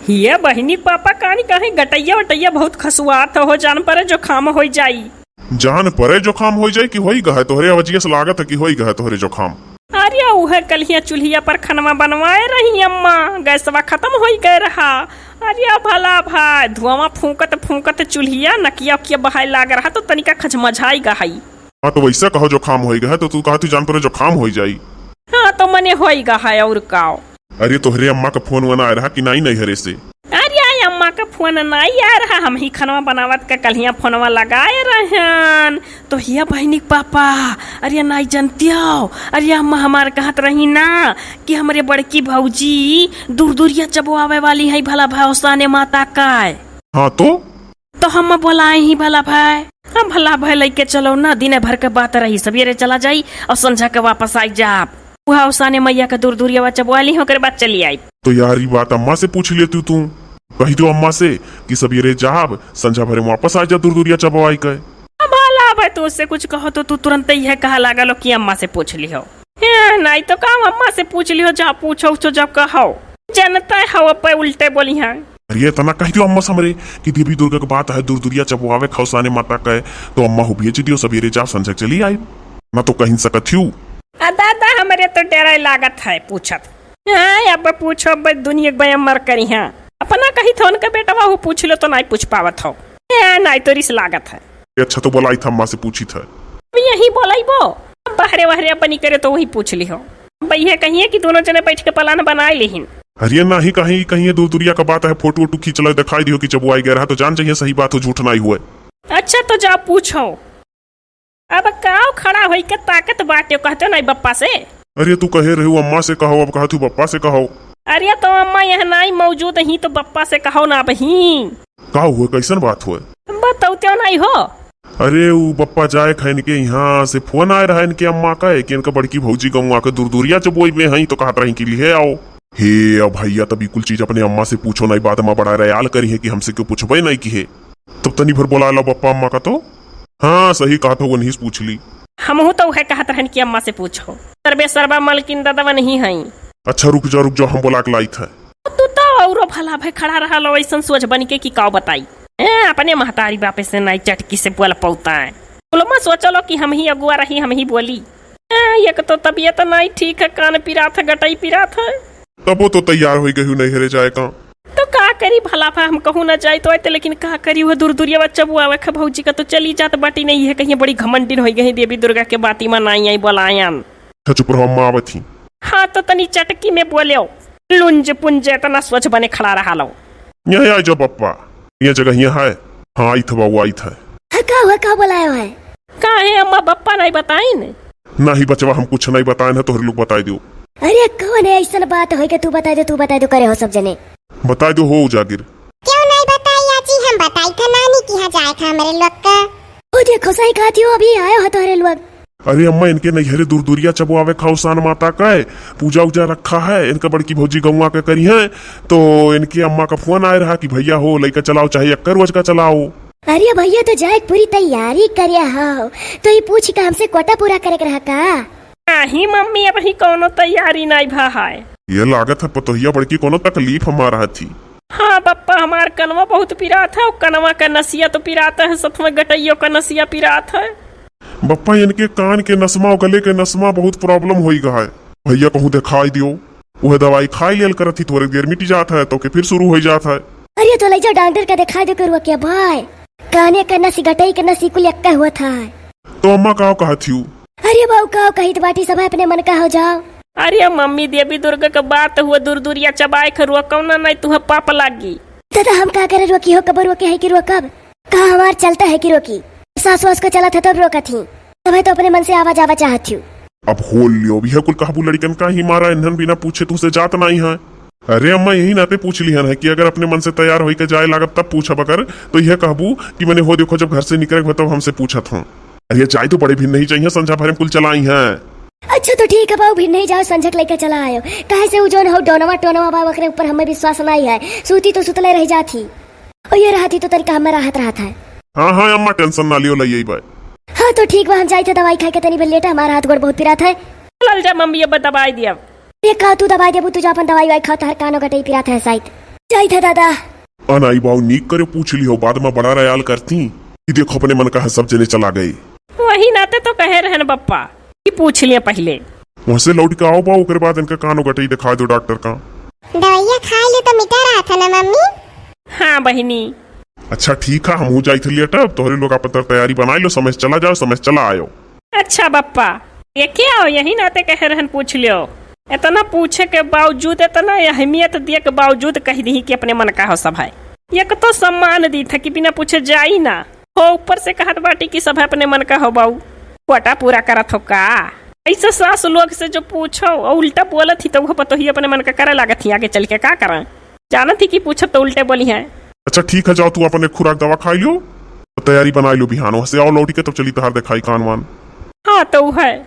ये बहिनी पापा कहानी कहीं गटैया वटैया बहुत खसुआत हो जान पर जो खाम हो जाई। जान परे जोखाम हो जाए कि होई गए तोहरे वजिया से लागत है कि होई गए तोहरे जोखाम। अरे उहे कलिया चूल्हिया पर खनवा बनवाए रही अम्मा, गैसवा खत्म हो गए रहा। अरे भला भाई धुआं फूकत फूकत चूल्हिया नकिया उकिया बहाय लाग रहा तो तनिका खचमझाई गई। हाँ तो वैसा कहो जोखाम हो गए तो तू कहा तू जान परे जोखाम हो जाई। हाँ तो मने हो गया और काओ। अरे तोहरे अम्मा का फोन वना आ रहा कि नहीं हरे से। अरे अम्मा का फोन नहीं आ रहा, हम ही खनवा बनावत का कलिया फोनवा लगाए रहन तो हिया बहनी पापा अरे नहीं जानती हो। अरे अम्मा हमार कहत रही ना कि हमारे बड़की भौजी दूर दूरिया चबुआवे वाली है भला भावसाने माता का। हाँ तो हम बोलाए ही भला भाई, हम भला भाई लेके चलो ना, दिन भर के बात रही सवेरे चला जाई और संझा के वापस आई जाप। उसाने मैया का दूर दूरिया चबुआली होकर बाद चली आई। तो यार ये बात अम्मा से पूछ लेती तू, कही तो अम्मा से कि सवेरे जाब संझा भरे वापस आ जा दूर दूरिया चबुआई के। भला भाई तू उससे कुछ कहो तो तू तुरंत ही है कहा लगा लो कि अम्मा से पूछ लियो। नहीं तो काम अम्मा से पूछ लियो, जहाँ पूछो तो जब कहो जनता हो पे उल्टे बोली है। अरे तना कही दियो अम्मा समरे कि देवी दुर्गा की बात है दूर दूरिया चबुआवे खौसाने माता का तो अम्मा हो भेज दियो सवेरे जा संझा चली आई ना तो कहीं सकत हूँ। दादा हमारे तो डेरा लागत है पूछत। अब पूछो दुनिया बया मर करी है अपना कही थोन का बेटा वो पूछ लो तो नहीं पूछ पावत हो। नहीं तो रिस लागत है। अच्छा तो बोलाई था अम्मा से पूछी था यही बोलाई वो बहरे वहरे अपनी करे तो वही पूछ ली हो भैया कहिए कि दोनों जने बैठ के प्लान बनाए लेहिन। अरे नहीं कहीं कहीं दूर दूरिया का बात है फोटो वोटो खींच लो दिखाई दियो कि चबुआई गया रहा तो जान चाहिए सही बात हो झूठ नहीं हुए। अच्छा तो जा पूछो अब काव खड़ा होई के ताकत बाटे कहते नहीं बप्पा से। अरे तू कहे रहे अम्मा से कहो अब कहा तू बप्पा से कहो। अरे तो अम्मा यहाँ नहीं मौजूद ही तो बप्पा से कहो ना बही। का हुए कैसन बात हुए बताओ तो नहीं हो। अरे वो बप्पा जाए खा इनके यहाँ से फोन आए रहा इनके अम्मा का कि इनका बड़की भौजी गाँव आकर दूर दूरिया चबुआई में है तो कहत रही कि लिए आओ। हे अब भैया तब कुल चीज अपने अम्मा से पूछो नहीं बात अम्मा बड़ा रयाल करी है कि हमसे क्यों पूछबे नहीं की है तब तनी भर बोला लो बप्पा अम्मा का तो हाँ सही कहा था वो नहीं पूछ ली। हम तो है कहत रहन कि अम्मा से पूछो सरबे सरबा मलकिन दादा नहीं है। अच्छा रुक जाओ हम बोला के लाई था। तू तो और भला भाई खड़ा रहा लो ऐसा सोच बन के कि काव बताई अपने महतारी बापे से नहीं चटकी से बोल पौता है। बोलो मैं सोचो लो कि हम ही अगुआ रही हम ही बोली। एक तो तबीयत नहीं ठीक है, कान पिरात है गटाई पिरात है। तब वो तो तैयार हो गई नहीं हरे जाए का तो का करी भला भा हम कहूँ ना जाए तो आते लेकिन का करी वो दूर दूरिया बच्चा बुआ भौजी का तो चली जात बाटी नहीं है कहीं बड़ी घमंडिन हो गई देवी दुर्गा के बाती मनाई आई बोलायन। चुप रहो अम्मा आवत थी। हाँ तो तनी चटकी में बोलो लुंज पुंज इतना स्वच्छ बने खड़ा रहा लो। यहाँ आ जाओ पप्पा ये जगह यहाँ है। हाँ आई था वो आई था। का बोलाया है का है अम्मा बप्पा नहीं बताई ने नहीं बचवा हम कुछ नहीं बताए ना तो लोग बताए दो। अरे कौन है ऐसा बात हो तू बता दो करे हो सब जने बता दो हो जागिर। क्यों नहीं बताई आजी, हम बताई था नानी की यहाँ जाए था हमारे लोग का। ओ देखो सही कहती हो अभी आए हो तुम्हारे लोग। अरे अम्मा इनके नैहरे दूर दूरिया चबुआवे खौसान माता का है पूजा उजा रखा है इनका बड़की भौजी गौवा के करी है तो इनके अम्मा का फोन आए रहा कि भैया हो लेकर चलाओ चाहे अक्कर रोज का चलाओ। अरे भैया तो जाए पूरी तैयारी करिया हो तो ये पूछ का हमसे कोटा पूरा करे रहा का। नहीं मम्मी अब ही कोनो तैयारी नहीं भा है। ये लागत है पतोहिया बड़की कोनो तकलीफ हमारा थी। हाँ पप्पा हमार कनवा बहुत पिरात है, कनवा का नसिया तो पिराता है साथ में गटैयो का नसिया पिरात है। बप्पा इनके कान के नसमा और गले के नसमा बहुत प्रॉब्लम हो गया है भैया कहूँ दिखाई दियो वह दवाई खाई लेल करती थोड़ी देर मिट जाता है तो के फिर शुरू हो जाता है। अरे तो ले जाओ डॉक्टर का दिखा दो कर क्या भाई काने का नसी गटई का नसी कुल यक्का हुआ था। तो अम्मा का कहा थी। अरे बाबू का कही तो बाटी सब अपने मन का हो जाओ। अरे मम्मी देवी दुर्गा का बात हुआ दूर दूरिया चबाए खरुआ कौना नहीं तुह पाप लागी। दादा हम का करे रोकी हो कब रोके है कि रोकब कहा हमार चलता है कि रोकी सास वास को चला था तब रोका थी तब तो अपने मन से आवाज आवा चाहती हूँ। अब हो लियो भी है कुल काबू लड़कन का ही मारा ईंधन बिना पूछे तुझसे जात नहीं है। अरे अम्मा यही नाते पूछ लिया है कि अगर अपने मन से तैयार होकर जाए लागत तब पूछब अगर तो यह कहबू कि मैंने हो देखो जब घर से निकले तब हमसे पूछा था। अरे जाए तो बड़े भी नहीं चाहिए संझा भरे कुल चलाई है। अच्छा तो ठीक है बाबू भी नहीं जाओ संझक लेकर चला आयो कहे से जोन हो डोनवा टोनवा बाबा के ऊपर हमें विश्वास नहीं है सूती तो सुतले रह जाती और ये रहती तो तरीका हमें राहत रहा था। हाँ अम्मा टेंशन ना लियो लई बाय। हाँ तो ठीक बा हम जाए थे दवाई खाए के तनी बेल लेटा हमारा हाथ गोड़ बहुत पिरात है। चल जा मम्मी अब दवाई दिया तू दवाई देबू तू अपन दवाई वाई खा तार कानो गटई पिरात है शायद। जाई था दादा। अनाई बाऊ नीक करे पूछ लियो, बाद में बड़ा रयाल करती कि देखो अपने मन का है सब जने चला गए। वही नाते तो कहे रहन बप्पा कि पूछ लिया पहले। वहाँ से लौट के आओ बाऊ, ओकरे बाद इनका कानो गटई दिखा दो डॉक्टर का। दवाइया खा ले तो मिटा रहा था ना मम्मी। हाँ बहिनी। अच्छा ठीक है, हम जाई थे तब तोहरे लोग अपन तैयारी बनाई लो, समय चला जाओ, समय चला आयो। अच्छा बप्पा ये क्या हो, यही नाते कहे रहन पूछ लियो। इतना पूछे के बावजूद, इतना अहमियत दिए के बावजूद कह दी कि अपने मन का हो सब है। एक तो सम्मान दी था कि बिना पूछे जाई ना हो, ऊपर से कहत बाटी की सब अपने मन का हो बाऊ, कोटा पूरा करत हो का। ऐसे सास लोग से जो पूछो और उल्टा बोलत थी तो वो पतो ही अपने मन का करे लागत थी, आगे चल के का करें। जानत थी कि पूछो तो उल्टे बोली है। अच्छा ठीक है, जाओ तू अपने खुराक दवा खाई लो, तैयारी बनाई लो, बिहान से आओ लौटी के तब चली तहार दिखाई कान वान। हाँ तो है।